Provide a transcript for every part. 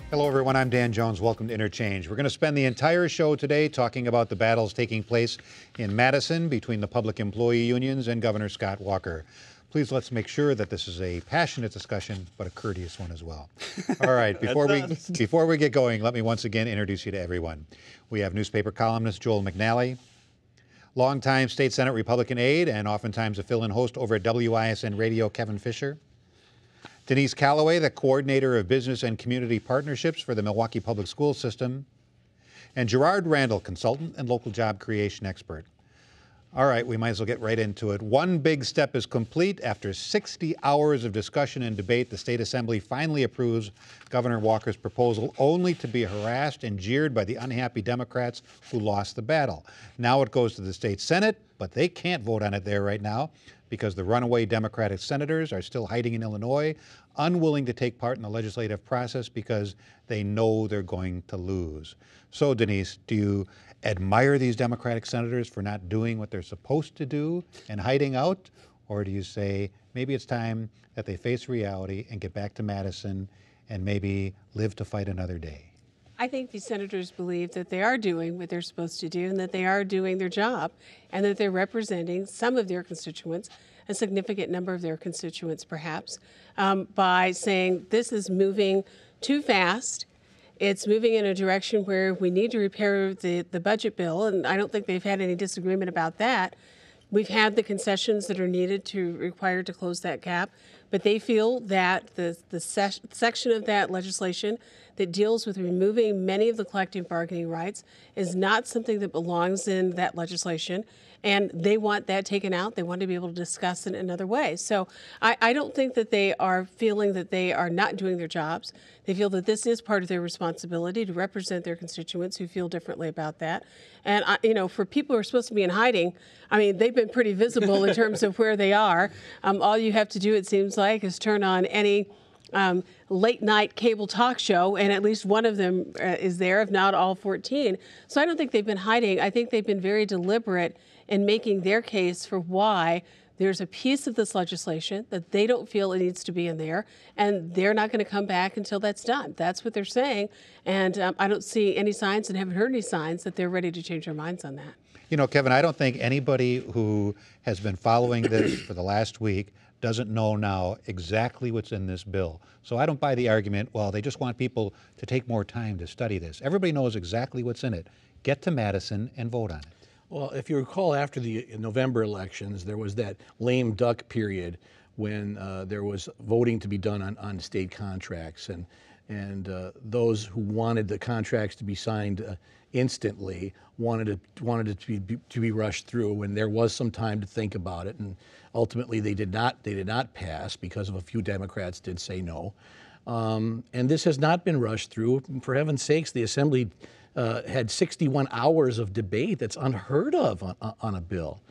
Hello, everyone. I'm Dan Jones. Welcome to Interchange. We're going to spend the entire show today talking about the battles taking place in Madison between the public employee unions and Governor Scott Walker. Please let's make sure that this is a passionate discussion, but a courteous one as well. All right, before we get going, let me once again introduce you to everyone. We have newspaper columnist Joel McNally, longtime State Senate Republican aide and oftentimes a fill-in host over at WISN Radio, Kevin Fischer. Denise Callaway, the coordinator of business and community partnerships for the Milwaukee Public School System. And Gerard Randall, consultant and local job creation expert. All right, we might as well get right into it. One big step is complete. After 60 hours of discussion and debate, the State Assembly finally approves Governor Walker's proposal, only to be harassed and jeered by the unhappy Democrats who lost the battle. Now it goes to the State Senate, but they can't vote on it there right now because the runaway Democratic senators are still hiding in Illinois, unwilling to take part in the legislative process because they know they're going to lose. So, Denise, do you admire these Democratic senators for not doing what they're supposed to do and hiding out? Or do you say maybe it's time that they face reality and get back to Madison and maybe live to fight another day? I think these senators believe that they are doing what they're supposed to do and that they are doing their job and that they're representing some of their constituents, a significant number of their constituents perhaps, by saying this is moving too fast. It's moving in a direction where we need to repair the budget bill, and I don't think they've had any disagreement about that. We've had the concessions that are needed required to close that gap, but they feel that the section of that legislation that deals with removing many of the collective bargaining rights is not something that belongs in that legislation, and they want that taken out. They want to be able to discuss it another way. So I don't think that they are feeling that they are not doing their jobs. They feel that this is part of their responsibility to represent their constituents who feel differently about that. And, for people who are supposed to be in hiding, I mean, they've been pretty visible in terms of where they are. All you have to do, it seems like, is turn on any late-night cable talk show, and at least one of them is there, if not all 14. So I don't think they've been hiding. I think they've been very deliberate in making their case for why there's a piece of this legislation that they don't feel it needs to be in there, and they're not going to come back until that's done. That's what they're saying, and I don't see any signs and haven't heard any signs that they're ready to change their minds on that. You know, Kevin, I don't think anybody who has been following this for the last week doesn't know now exactly what's in this bill. So I don't buy the argument, well, they just want people to take more time to study this. Everybody knows exactly what's in it. Get to Madison and vote on it. Well, if you recall, after the November elections, there was that lame duck period when there was voting to be done on state contracts, and those who wanted the contracts to be signed instantly wanted it to be rushed through, when there was some time to think about it, and ultimately they did not pass because of a few Democrats did say no, and this has not been rushed through. For heaven's sakes, the Assembly had 61 hours of debate. That's unheard of on a bill.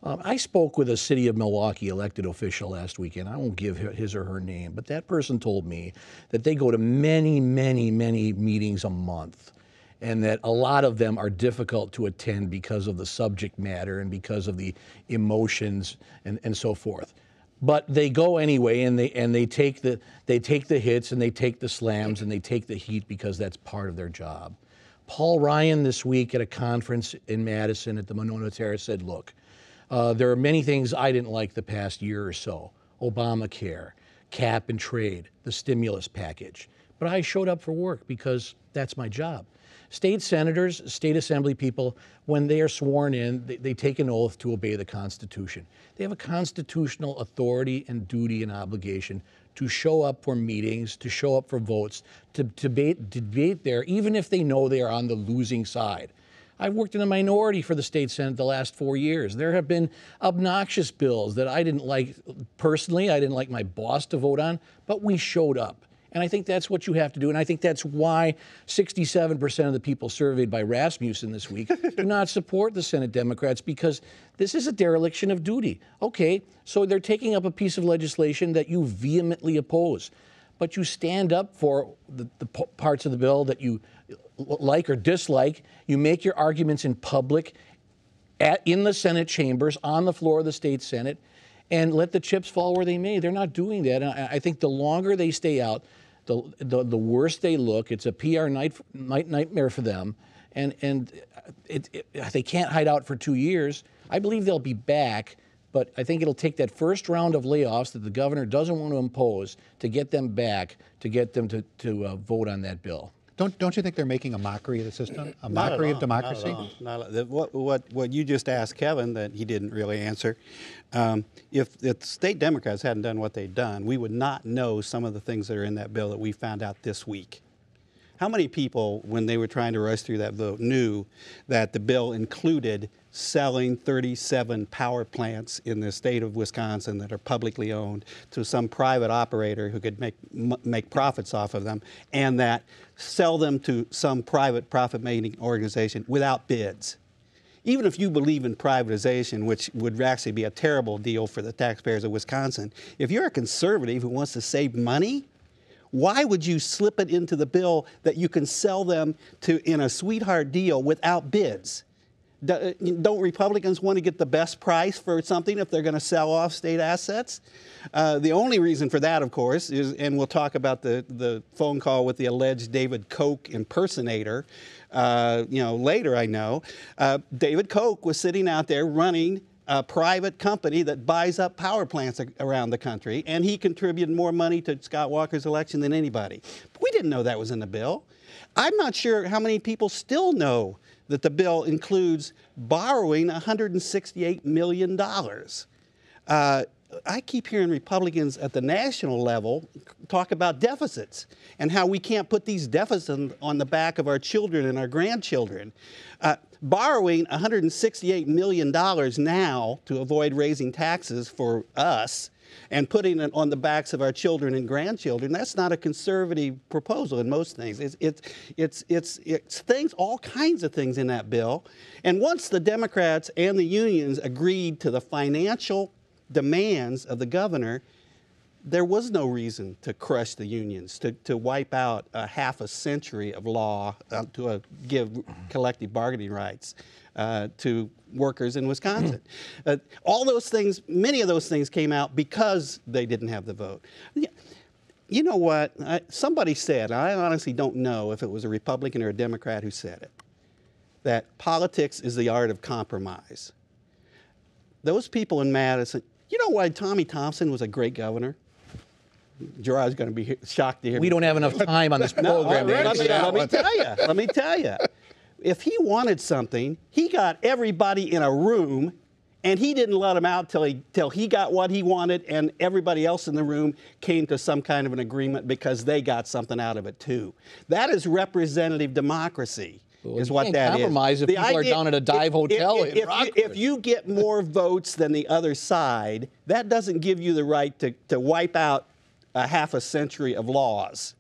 I spoke with a city of Milwaukee elected official last weekend. I won't give his or her name, but that person told me that they go to many, many, many meetings a month, and that a lot of them are difficult to attend because of the subject matter and because of the emotions and so forth. But they go anyway, and they take the hits, and they take the slams, and they take the heat because that's part of their job. Paul Ryan this week at a conference in Madison at the Monona Terrace said, look, there are many things I didn't like the past year or so. Obamacare, cap and trade, the stimulus package. But I showed up for work because that's my job. State senators, state assembly people, when they are sworn in, they take an oath to obey the Constitution. They have a constitutional authority and duty and obligation to show up for meetings, to show up for votes, to debate there, even if they know they are on the losing side. I've worked in the minority for the state Senate the last 4 years. There have been obnoxious bills that I didn't like personally, I didn't like my boss to vote on, but we showed up. And I think that's what you have to do. And I think that's why 67% of the people surveyed by Rasmussen this week do not support the Senate Democrats, because this is a dereliction of duty. Okay, so they're taking up a piece of legislation that you vehemently oppose, but you stand up for the parts of the bill that you like or dislike. You make your arguments in public, in the Senate chambers, on the floor of the state Senate, and let the chips fall where they may. They're not doing that. And I think the longer they stay out, the worse they look. It's a PR nightmare for them, and they can't hide out for 2 years. I believe they'll be back, but I think it'll take that first round of layoffs that the governor doesn't want to impose to get them back, to get them to vote on that bill. Don't you think they're making a mockery of the system, a mockery of democracy? What you just asked Kevin that he didn't really answer, if the state Democrats hadn't done what they've done, we would not know some of the things that are in that bill that we found out this week. How many people, when they were trying to rush through that vote, knew that the bill included selling 37 power plants in the state of Wisconsin that are publicly owned to some private operator who could make profits off of them, and that sell them to some private profit-making organization without bids? Even if you believe in privatization, which would actually be a terrible deal for the taxpayers of Wisconsin, if you're a conservative who wants to save money, why would you slip it into the bill that you can sell them to in a sweetheart deal without bids? Don't Republicans want to get the best price for something if they're going to sell off state assets? The only reason for that, of course, is, and we'll talk about the phone call with the alleged David Koch impersonator, later, I know. David Koch was sitting out there running a private company that buys up power plants around the country, and he contributed more money to Scott Walker's election than anybody. But we didn't know that was in the bill. I'm not sure how many people still know that the bill includes borrowing $168 million. I keep hearing Republicans at the national level talk about deficits and how we can't put these deficits on the back of our children and our grandchildren. Borrowing $168 million now to avoid raising taxes for us and putting it on the backs of our children and grandchildren, that's not a conservative proposal in most things. It's things, all kinds of things in that bill. And once the Democrats and the unions agreed to the financial demands of the governor, there was no reason to crush the unions, to wipe out a half a century of law, to give collective bargaining rights to workers in Wisconsin. All those things, many of those things came out because they didn't have the vote. You know what? Somebody said, I honestly don't know if it was a Republican or a Democrat who said it, that politics is the art of compromise. Those people in Madison, you know why Tommy Thompson was a great governor? Gerard's going to be shocked to hear we don't have enough time on this program. Let me tell you. If he wanted something, he got everybody in a room, and he didn't let them out till he got what he wanted, and everybody else in the room came to some kind of an agreement because they got something out of it too. That is representative democracy. Well, is what that is. Compromise if people are down at a dive hotel in Rockford. If you get more votes than the other side, that doesn't give you the right to wipe out a half a century of laws.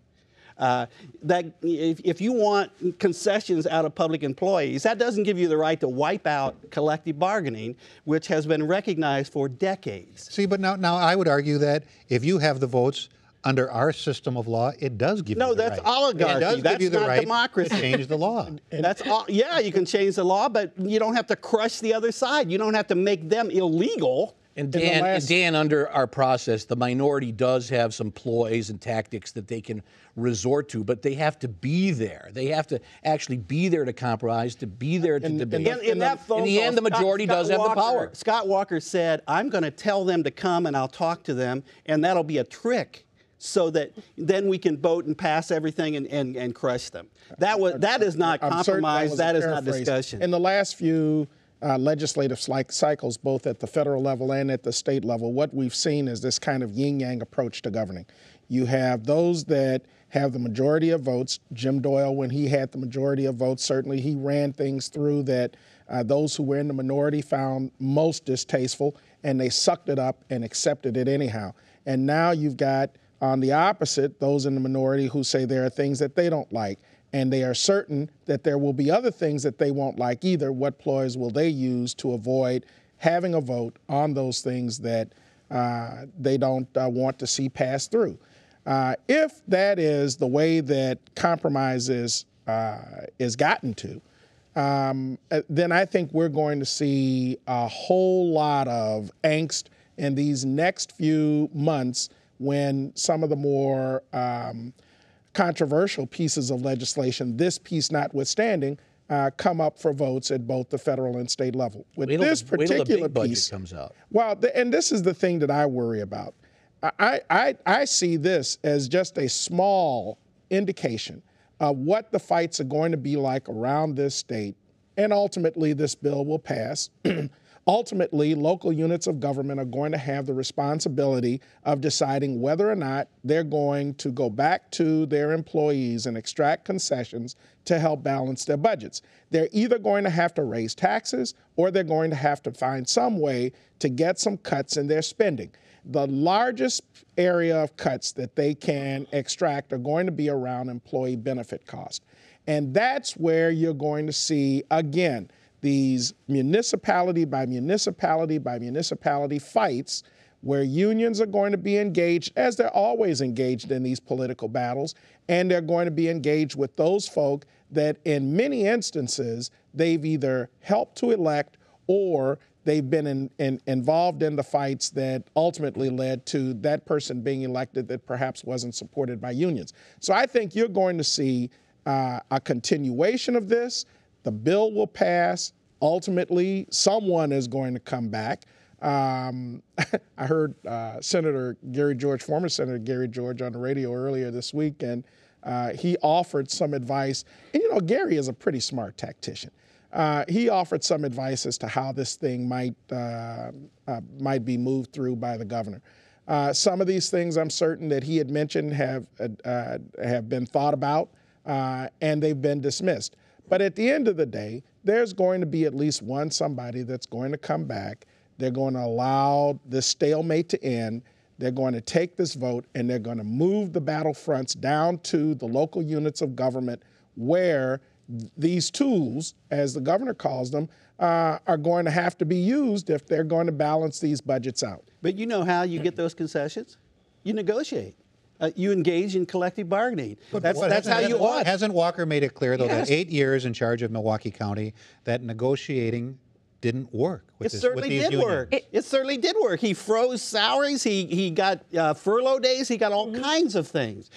If you want concessions out of public employees, that doesn't give you the right to wipe out collective bargaining, which has been recognized for decades. See, but now I would argue that if you have the votes under our system of law, it does give you the right. No, that's oligarchy. It does that's give you the not right democracy. to change the law. That's all. Yeah, you can change the law, but you don't have to crush the other side. You don't have to make them illegal. And Dan, under our process, the minority does have some ploys and tactics that they can resort to, but they have to be there. They have to actually be there to compromise, to be there to debate. In the end, the majority does have the power. Scott Walker said, I'm going to tell them to come and I'll talk to them, and that'll be a trick so that then we can vote and pass everything and crush them. That is not compromise. That is not discussion. In the last few legislative cycles, both at the federal level and at the state level, what we've seen is this kind of yin-yang approach to governing. You have those that have the majority of votes. Jim Doyle, when he had the majority of votes, certainly he ran things through that those who were in the minority found most distasteful, and they sucked it up and accepted it anyhow. And now you've got, on the opposite, those in the minority who say there are things that they don't like. And they are certain that there will be other things that they won't like either. What ploys will they use to avoid having a vote on those things that they don't want to see pass through? If that is the way that compromise is gotten to, then I think we're going to see a whole lot of angst in these next few months when some of the more controversial pieces of legislation, this piece notwithstanding, come up for votes at both the federal and state level. With this particular piece comes out. Well, and this is the thing that I worry about. I see this as just a small indication of what the fights are going to be like around this state, and ultimately this bill will pass. Ultimately, local units of government are going to have the responsibility of deciding whether or not they're going to go back to their employees and extract concessions to help balance their budgets. They're either going to have to raise taxes or they're going to have to find some way to get some cuts in their spending. The largest area of cuts that they can extract are going to be around employee benefit costs. And that's where you're going to see, again, these municipality by municipality by municipality fights where unions are going to be engaged, as they're always engaged in these political battles, and they're going to be engaged with those folk that in many instances they've either helped to elect or they've been involved in the fights that ultimately led to that person being elected that perhaps wasn't supported by unions. So I think you're going to see a continuation of this. The bill will pass. Ultimately, someone is going to come back. I heard Senator Gary George, former Senator Gary George, on the radio earlier this week, and he offered some advice. And you know, Gary is a pretty smart tactician. He offered some advice as to how this thing might be moved through by the governor. Some of these things, I'm certain that he had mentioned, have been thought about, and they've been dismissed. But at the end of the day, there's going to be at least somebody that's going to come back. They're going to allow this stalemate to end. They're going to take this vote and they're going to move the battlefronts down to the local units of government where these tools, as the governor calls them, are going to have to be used if they're going to balance these budgets out. But you know how you get those concessions? You negotiate. You engage in collective bargaining. That's how you want. Hasn't Walker made it clear, though, Yes. that 8 years in charge of Milwaukee County, that negotiating didn't work with It certainly did work. It certainly did work. He froze salaries. He got furlough days. He got all kinds of things.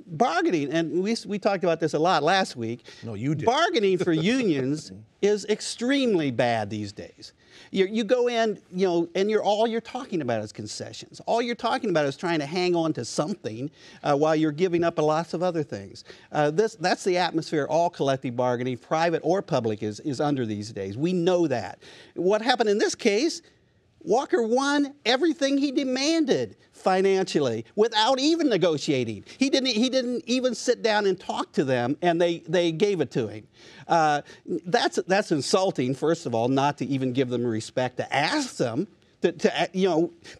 Bargaining, and we talked about this a lot last week. No, you did. Bargaining for unions is extremely bad these days. You go in, and all you're talking about is concessions. All you're talking about is trying to hang on to something while you're giving up lots of other things. That's the atmosphere all collective bargaining, private or public, is under these days. We know that. What happened in this case? Walker won everything he demanded financially without even negotiating. He didn't even sit down and talk to them, and they gave it to him. That's insulting, first of all, not to even give them respect to ask them.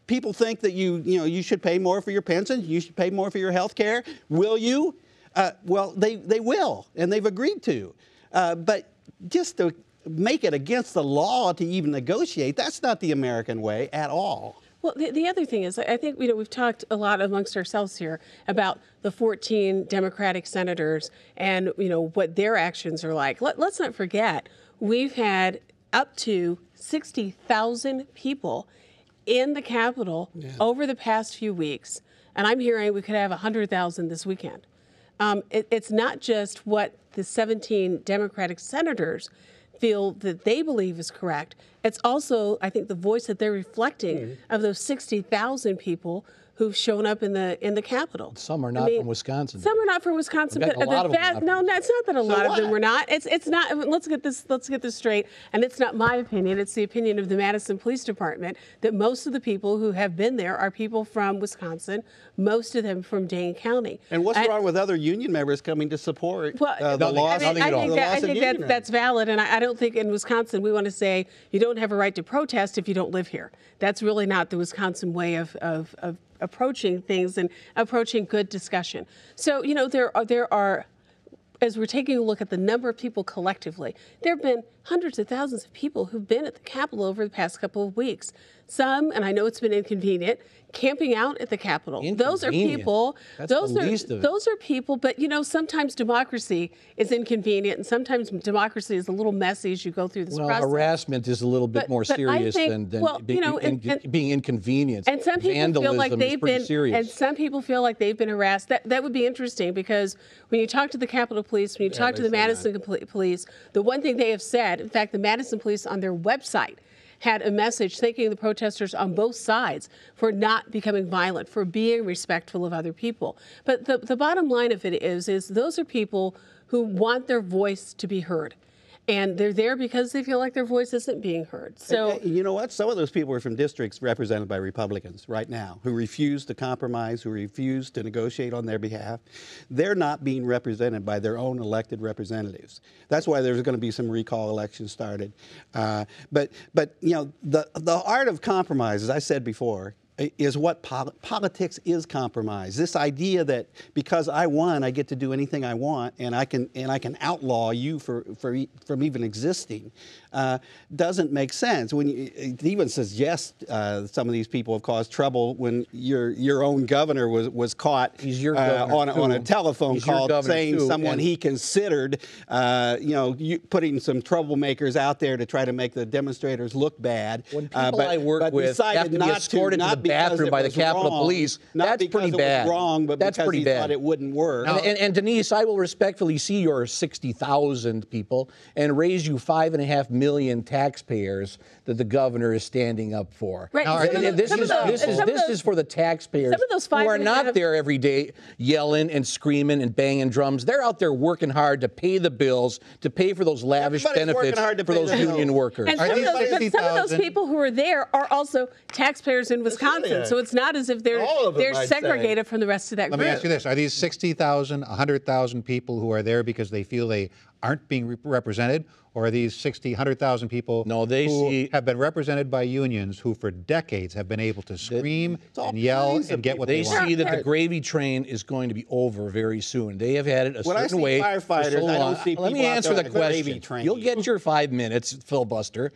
People think that you should pay more for your pension, you should pay more for your health care. Will you? Well, they will, and they've agreed to. But just to make it against the law to even negotiate, that's not the American way at all. Well, the other thing is, I think we've talked a lot amongst ourselves here about the 14 Democratic senators and what their actions are like. Let's not forget, we've had up to 60,000 people in the Capitol over the past few weeks, and I'm hearing we could have 100,000 this weekend. It's not just what the 17 Democratic senators feel that they believe is correct. It's also, I think, the voice that they're reflecting of those 60,000 people who've shown up in the Capitol. Some are not from Wisconsin. Some are not from Wisconsin, but no, it's not that a lot of them were not. It's not. Let's get this straight. And it's not my opinion. It's the opinion of the Madison Police Department that most of the people who have been there are people from Wisconsin. Most of them from Dane County. And what's wrong with other union members coming to support the loss? I think that's valid, and I don't think in Wisconsin we want to say you don't have a right to protest if you don't live here. That's really not the Wisconsin way of approaching things and approaching good discussion. So, there are, as we're taking a look at the number of people collectively, there have been hundreds of thousands of people who've been at the Capitol over the past couple of weeks. some, and I know it's been inconvenient, camping out at the Capitol. Those are people. That's the least of it. Those are people. But you know, sometimes democracy is inconvenient, and sometimes democracy is a little messy as you go through this process. Harassment is a little bit more serious than being inconvenienced. And some people feel like they've been. Serious. And some people feel like they've been harassed. That would be interesting, because when you talk to the Capitol Police, when you talk to the Madison Police, the one thing they have said, in fact, the Madison Police on their website had a message thanking the protesters on both sides for not becoming violent, for being respectful of other people. But the bottom line of it is those are people who want their voice to be heard. And they're there because they feel like their voice isn't being heard. So you know what? Some of those people are from districts represented by Republicans right now who refuse to compromise, who refuse to negotiate on their behalf. They're not being represented by their own elected representatives. That's why there's going to be some recall elections started. But you know, the art of compromise, as I said before, is what politics is compromise. This idea that because I won, I get to do anything I want, and I can outlaw you from even existing, doesn't make sense. When it even suggest some of these people have caused trouble when your own governor was caught on a telephone call saying someone he considered, putting some troublemakers out there to try to make the demonstrators look bad. When people I work with have to be escorted to the bathroom by the Capitol Police, that's pretty bad. It was wrong, but that's because pretty he bad. thought it wouldn't work. And Denise, I will respectfully see your 60,000 people and raise you 5.5 million taxpayers that the governor is standing up for. Right. Now, this is for the taxpayers who are not there every day yelling and screaming and banging drums. They're out there working hard to pay the bills, to pay for those lavish benefits for those union workers. And some of those people who are there are also taxpayers in Wisconsin, so it's not as if they're segregated from the rest of that group. Let me ask you this. Are these 60,000, 100,000 people who are there because they feel they aren't being represented, or are these 60, 100,000 people who have been represented by unions who for decades have been able to scream and yell and get what they want? They see that the gravy train is going to be over very soon. They have had it a certain way for so long. I don't see Let me answer the question. You'll get your 5 minutes, filibuster.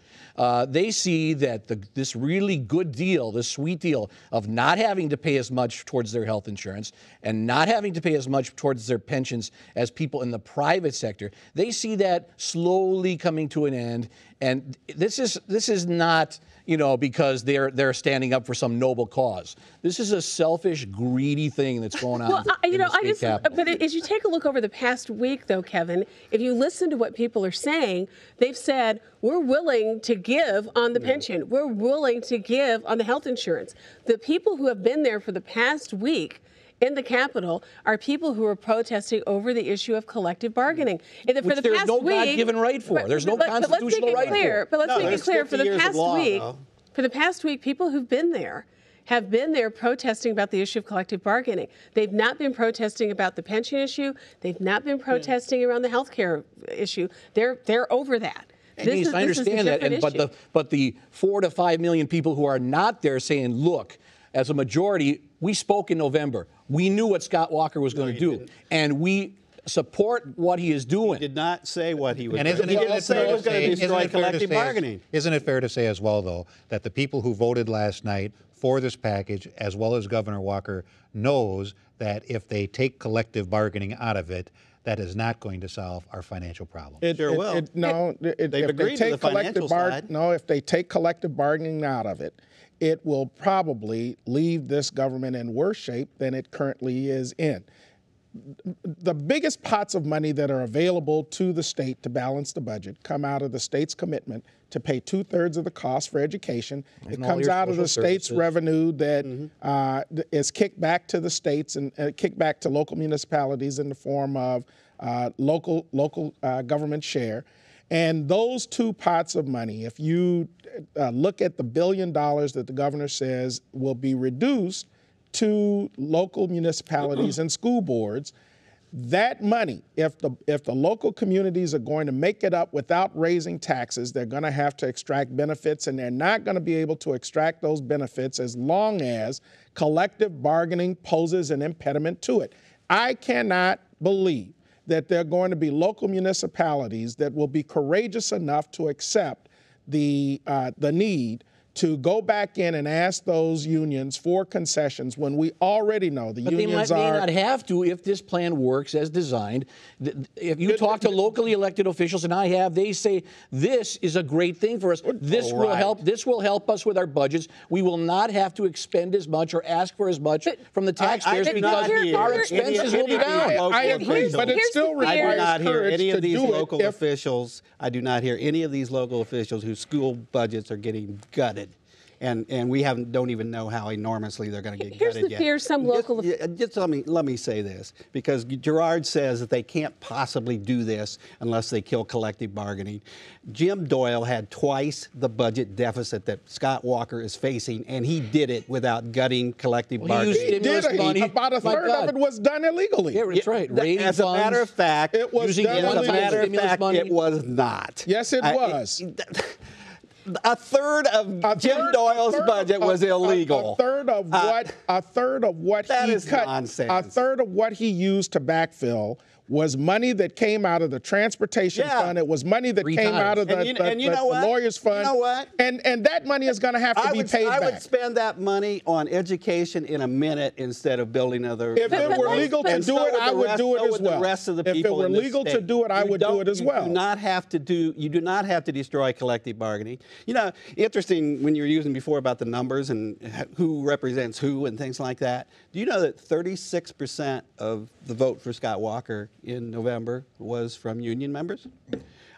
They see that this really good deal, this sweet deal of not having to pay as much towards their health insurance and not having to pay as much towards their pensions as people in the private sector, they see that slowly coming to an end. And this is not, because they're standing up for some noble cause. This is a selfish, greedy thing that's going on. But as you take a look over the past week, though, Kevin, if you listen to what people are saying, they've said, we're willing to give on the pension. We're willing to give on the health insurance. The people who have been there for the past week in the Capitol are people who are protesting over the issue of collective bargaining. Which there's no God-given right for. There's no constitutional right for. But let's make it clear, for the past week, people who've been there have been there protesting about the issue of collective bargaining. They've not been protesting about the pension issue. They've not been protesting around the health care issue. They're over that. I understand that, but the 4 to 5 million people who are not there saying, look, as a majority, we spoke in November. We knew what Scott Walker was going to do, and we support what he is doing. He did not say what he was doing. Isn't he didn't say he was going to destroy collective bargaining. Isn't it fair to say as well, though, that the people who voted last night for this package, as well as Governor Walker, knows that if they take collective bargaining out of it, that is not going to solve our financial problem? They've agreed to the financial side. No, if they take collective bargaining out of it, it will probably leave this government in worse shape than it currently is in. The biggest pots of money that are available to the state to balance the budget come out of the state's commitment to pay 2/3 of the cost for education. It comes out of the state's revenue that is kicked back to the states and kicked back to local municipalities in the form of local government share. And those two pots of money, if you look at the $1 billion that the governor says will be reduced to local municipalities and school boards, that money, if the local communities are going to make it up without raising taxes, they're going to have to extract benefits, and they're not going to be able to extract those benefits as long as collective bargaining poses an impediment to it. I cannot believe that there are going to be local municipalities that will be courageous enough to accept the need to go back in and ask those unions for concessions when we already know the unions they may not have to if this plan works as designed. If you talk to locally elected officials, and I have, they say this is a great thing for us. This will help. This will help us with our budgets. We will not have to expend as much or ask for as much from the taxpayers because our expenses will be down. I agree, but it still requires I do not hear any of these local officials. I do not hear any of these local officials whose school budgets are getting gutted. And we don't even know how enormously they're going to get Here's gutted the fear some local... Just let me say this, because Gerard says that they can't possibly do this unless they kill collective bargaining. Jim Doyle had twice the budget deficit that Scott Walker is facing, and he did it without gutting collective bargaining. He did it. About a third of it was done illegally. Yeah, that's right. As a matter of fact, it was done illegally. It was not. Yes, it was. A third of Jim Doyle's budget was illegal. A third of what that he is cut. nonsense. A third of what he used to backfill was money that came out of the transportation fund. It was money that came out of the lawyers fund. You know what? And that money is going to have to be paid back. I would spend that money on education in a minute instead of building other. If it were legal to do it, I would do it as well. The rest of the if it people were legal to do it, I would do it as well. You do not have to destroy collective bargaining. You know, interesting when you were using before about the numbers and who represents who and things like that. Do you know that 36% of the vote for Scott Walker in November was from union members?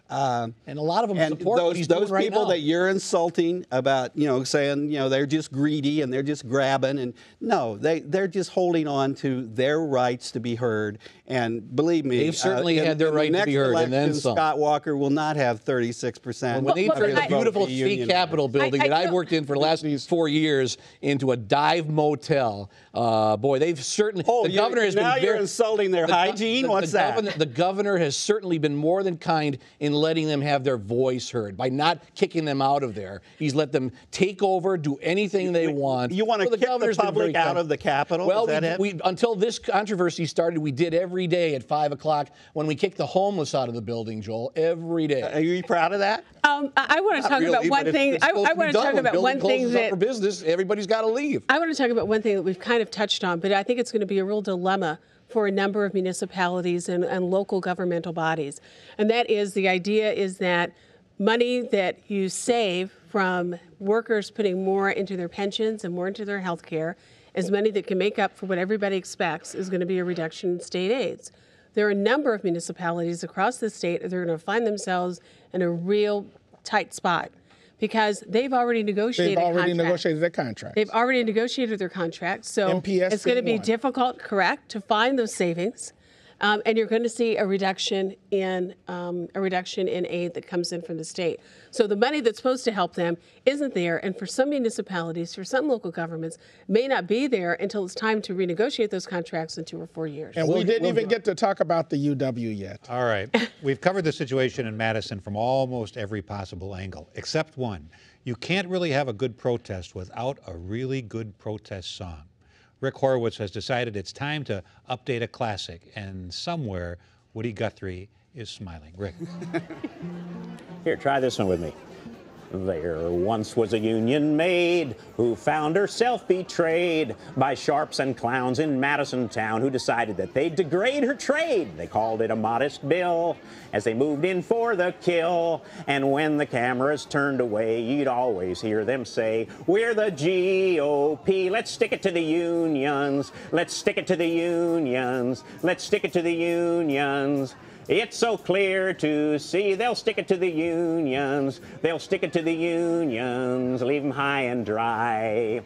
And a lot of them support what he's doing right now. Those people that you're insulting about, saying, they're just greedy and they're just grabbing, and no, they're just holding on to their rights to be heard. And believe me, they've certainly had their right to be heard, and then some. Scott Walker will not have 36%. When they turned the beautiful state capitol building that I've worked in for the last 4 years into a dive motel, boy, they've certainly. Oh, the governor has now been you're insulting their hygiene. What's that? The governor has certainly been more than kind in letting them have their voice heard by not kicking them out of there. He's let them take over, do anything they want. You want to kick the public out of the Capitol? Well, until this controversy started, we did every day at 5 o'clock when we kicked the homeless out of the building, Joel, every day. Are you proud of that? I want to talk about one thing. I want to talk about one thing that for business, everybody's got to leave. I want to talk about one thing that we've kind of touched on, but I think it's going to be a real dilemma for a number of municipalities and local governmental bodies. And that is, the idea is that money that you save from workers putting more into their pensions and more into their health care is money that can make up for what everybody expects is going to be a reduction in state aids. There are a number of municipalities across the state that are going to find themselves in a real tight spot because they've already negotiated their contracts. They've already negotiated their contracts. So MPS it's going to be difficult, correct, to find those savings. And you're going to see a reduction in aid that comes in from the state. So the money that's supposed to help them isn't there, and for some municipalities, for some local governments, may not be there until it's time to renegotiate those contracts in 2 or 4 years. And we didn't even get to talk about the UW yet. All right. We've covered the situation in Madison from almost every possible angle, except one. You can't really have a good protest without a really good protest song. Rick Horowitz has decided it's time to update a classic, and somewhere Woody Guthrie is smiling. Rick. Here, try this one with me. There once was a union maid who found herself betrayed by sharps and clowns in Madison town who decided that they'd degrade her trade. They called it a modest bill as they moved in for the kill. And when the cameras turned away, you'd always hear them say, "We're the GOP. Let's stick it to the unions. Let's stick it to the unions. Let's stick it to the unions." It's so clear to see they'll stick it to the unions. They'll stick it to the unions, leave them high and dry.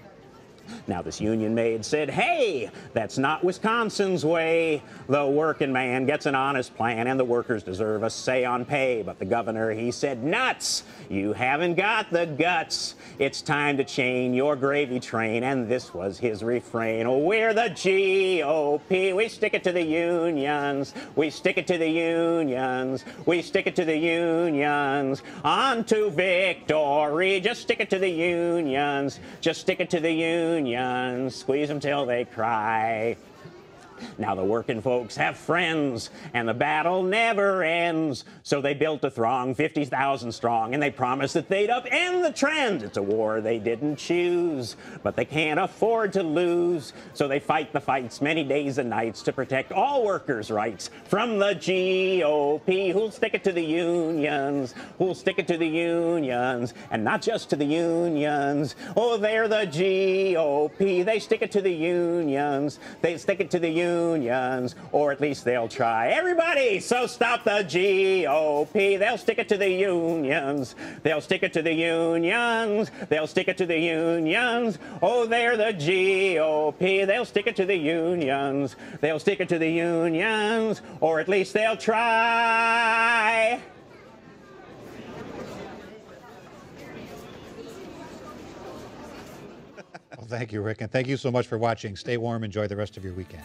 Now this union maid said, "Hey, that's not Wisconsin's way. The working man gets an honest plan and the workers deserve a say on pay." But the governor, he said, "Nuts, you haven't got the guts. It's time to chain your gravy train." And this was his refrain. "Oh, we're the GOP. We stick it to the unions. We stick it to the unions. We stick it to the unions. On to victory. Just stick it to the unions. Just stick it to the unions. Squeeze them till they cry." Now the working folks have friends, and the battle never ends. So they built a throng, 50,000 strong, and they promised that they'd upend the trend. It's a war they didn't choose, but they can't afford to lose. So they fight the fights many days and nights to protect all workers' rights from the GOP, who'll stick it to the unions, who'll stick it to the unions, and not just to the unions. Oh, they're the GOP. They stick it to the unions. They stick it to the unions, or at least they'll try. Everybody, so stop the GOP. They'll stick it to the unions. They'll stick it to the unions. They'll stick it to the unions. Oh, they're the GOP. They'll stick it to the unions. They'll stick it to the unions, or at least they'll try. Well, thank you, Rick, and thank you so much for watching. Stay warm. Enjoy the rest of your weekend.